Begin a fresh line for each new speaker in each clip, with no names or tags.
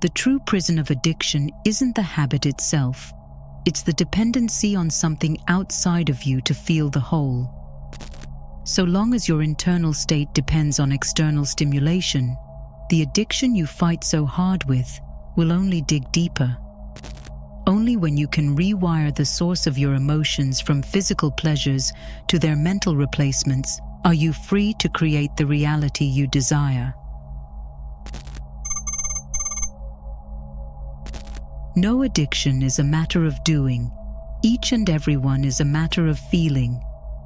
The true prison of addiction isn't the habit itself. It's the dependency on something outside of you to feel the whole. So long as your internal state depends on external stimulation, the addiction you fight so hard with will only dig deeper. Only when you can rewire the source of your emotions from physical pleasures to their mental replacements are you free to create the reality you desire. No addiction is a matter of doing. Each and every one is a matter of feeling.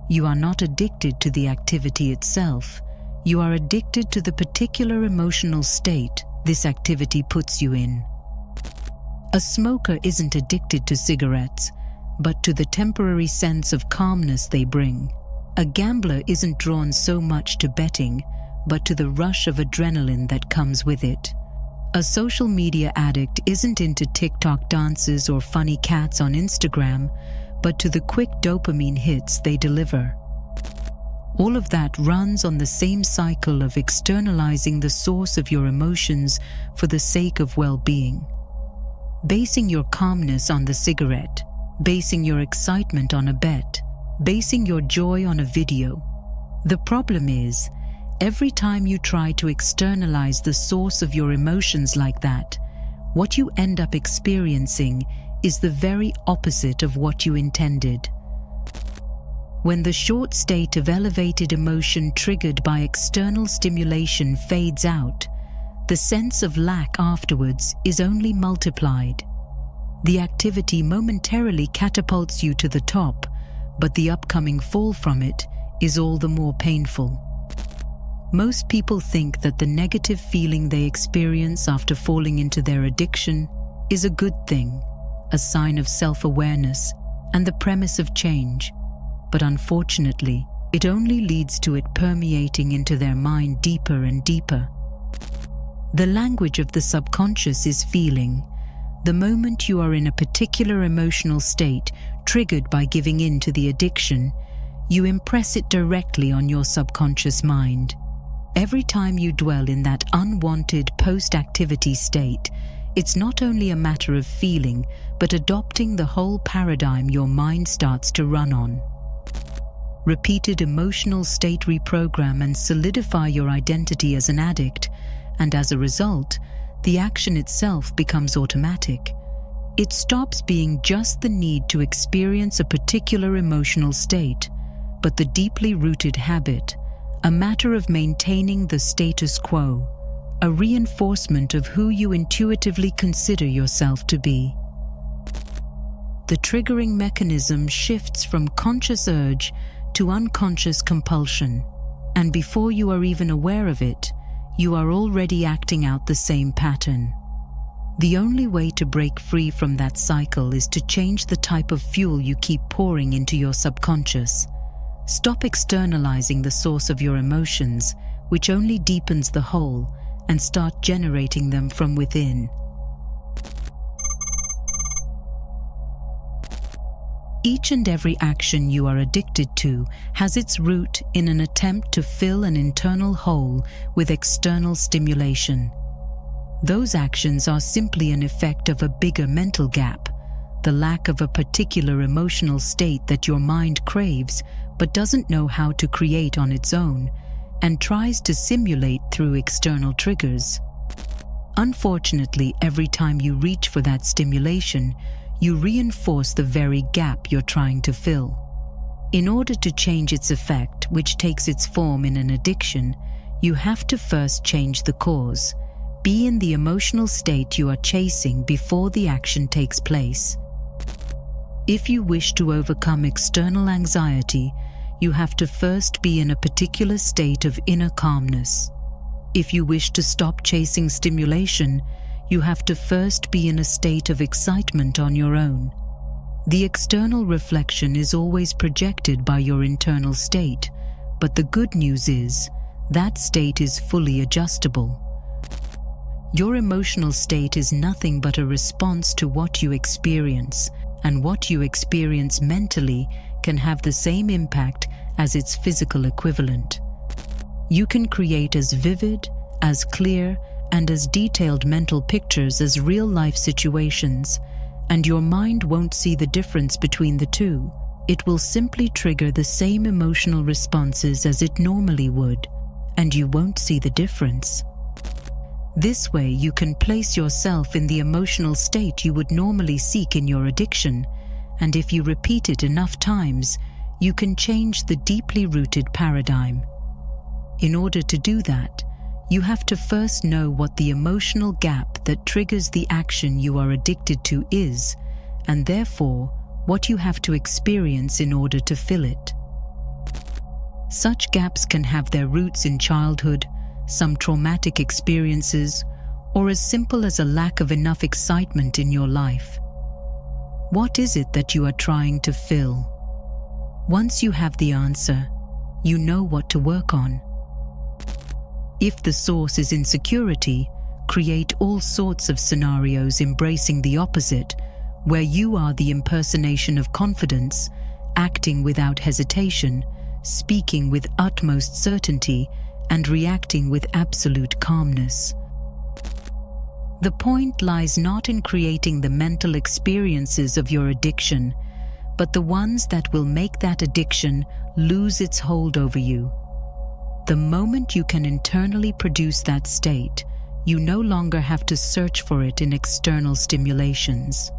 You are not addicted to the activity itself. You are addicted to the particular emotional state this activity puts you in. A smoker isn't addicted to cigarettes, but to the temporary sense of calmness they bring. A gambler isn't drawn so much to betting, but to the rush of adrenaline that comes with it. A social media addict isn't into TikTok dances or funny cats on Instagram, but to the quick dopamine hits they deliver. All of that runs on the same cycle of externalizing the source of your emotions for the sake of well-being. Basing your calmness on the cigarette, basing your excitement on a bet, basing your joy on a video. The problem is, every time you try to externalize the source of your emotions like that, what you end up experiencing is the very opposite of what you intended. When the short state of elevated emotion triggered by external stimulation fades out, the sense of lack afterwards is only multiplied. The activity momentarily catapults you to the top, but the upcoming fall from it is all the more painful. Most people think that the negative feeling they experience after falling into their addiction is a good thing, a sign of self-awareness and the premise of change. But unfortunately, it only leads to it permeating into their mind deeper and deeper. The language of the subconscious is feeling. The moment you are in a particular emotional state triggered by giving in to the addiction, you impress it directly on your subconscious mind. Every time you dwell in that unwanted post-activity state, it's not only a matter of feeling, but adopting the whole paradigm your mind starts to run on. Repeated emotional state reprogram and solidify your identity as an addict, and as a result, the action itself becomes automatic. It stops being just the need to experience a particular emotional state, but the deeply rooted habit, a matter of maintaining the status quo, a reinforcement of who you intuitively consider yourself to be. The triggering mechanism shifts from conscious urge to unconscious compulsion, and before you are even aware of it, you are already acting out the same pattern. The only way to break free from that cycle is to change the type of fuel you keep pouring into your subconscious. Stop externalizing the source of your emotions, which only deepens the hole, and start generating them from within. Each and every action you are addicted to has its root in an attempt to fill an internal hole with external stimulation. Those actions are simply an effect of a bigger mental gap, the lack of a particular emotional state that your mind craves but doesn't know how to create on its own, and tries to simulate through external triggers. Unfortunately, every time you reach for that stimulation, you reinforce the very gap you're trying to fill. In order to change its effect, which takes its form in an addiction, you have to first change the cause. Be in the emotional state you are chasing before the action takes place. If you wish to overcome external anxiety, you have to first be in a particular state of inner calmness. If you wish to stop chasing stimulation, you have to first be in a state of excitement on your own. The external reflection is always projected by your internal state, but the good news is that state is fully adjustable. Your emotional state is nothing but a response to what you experience, and what you experience mentally can have the same impact as its physical equivalent. You can create as vivid, as clear, and as detailed mental pictures as real-life situations, and your mind won't see the difference between the two. It will simply trigger the same emotional responses as it normally would, and you won't see the difference. This way, you can place yourself in the emotional state you would normally seek in your addiction, and if you repeat it enough times, you can change the deeply rooted paradigm. In order to do that, you have to first know what the emotional gap that triggers the action you are addicted to is, and therefore, what you have to experience in order to fill it. Such gaps can have their roots in childhood, some traumatic experiences, or as simple as a lack of enough excitement in your life. What is it that you are trying to fill? Once you have the answer, you know what to work on. If the source is insecurity, create all sorts of scenarios embracing the opposite, where you are the impersonation of confidence, acting without hesitation, speaking with utmost certainty, and reacting with absolute calmness. The point lies not in creating the mental experiences of your addiction, but the ones that will make that addiction lose its hold over you. The moment you can internally produce that state, you no longer have to search for it in external stimulations.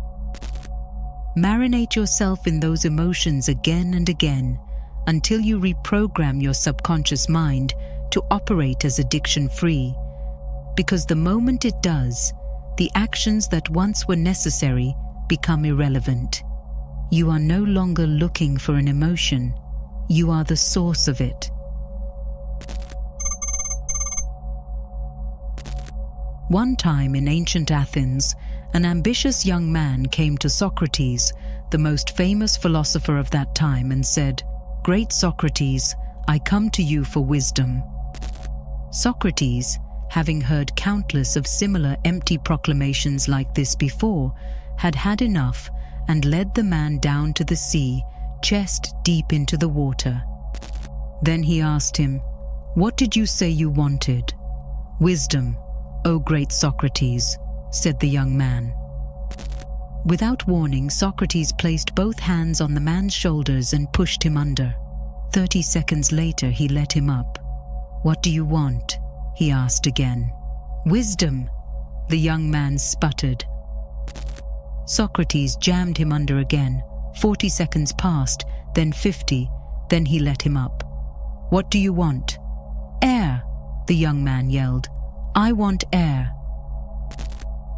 Marinate yourself in those emotions again and again until you reprogram your subconscious mind to operate as addiction-free, because the moment it does, the actions that once were necessary become irrelevant. You are no longer looking for an emotion, you are the source of it. One time in ancient Athens, an ambitious young man came to Socrates, the most famous philosopher of that time, and said, "Great Socrates, I come to you for wisdom." Socrates, having heard countless of similar empty proclamations like this before, had had enough and led the man down to the sea, chest deep into the water. Then he asked him, "What did you say you wanted?" "Wisdom, O great Socrates," said the young man. Without warning, Socrates placed both hands on the man's shoulders and pushed him under. 30 seconds later, he let him up. "What do you want?" he asked again. "Wisdom," the young man sputtered. Socrates jammed him under again. 40 seconds passed, then 50, then he let him up. "What do you want?" "Air," the young man yelled. "I want air."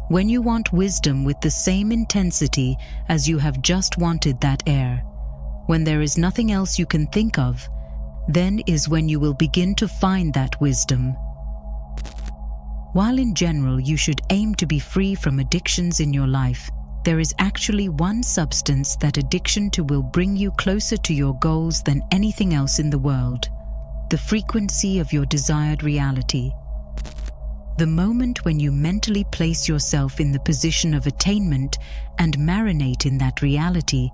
When you want wisdom with the same intensity as you have just wanted that air, when there is nothing else you can think of, then is when you will begin to find that wisdom. While in general you should aim to be free from addictions in your life, there is actually one substance that addiction to will bring you closer to your goals than anything else in the world: the frequency of your desired reality. The moment when you mentally place yourself in the position of attainment and marinate in that reality,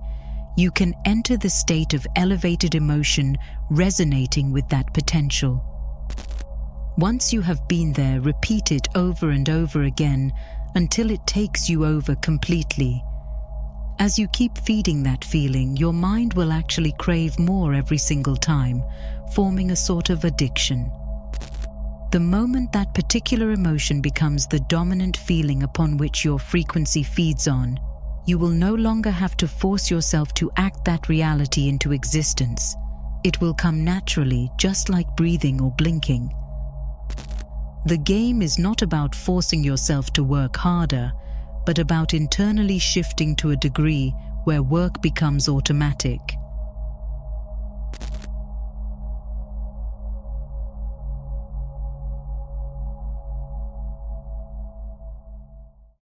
you can enter the state of elevated emotion resonating with that potential. Once you have been there, repeat it over and over again until it takes you over completely. As you keep feeding that feeling, your mind will actually crave more every single time, forming a sort of addiction. The moment that particular emotion becomes the dominant feeling upon which your frequency feeds on, you will no longer have to force yourself to act that reality into existence. It will come naturally, just like breathing or blinking. The game is not about forcing yourself to work harder, but about internally shifting to a degree where work becomes automatic.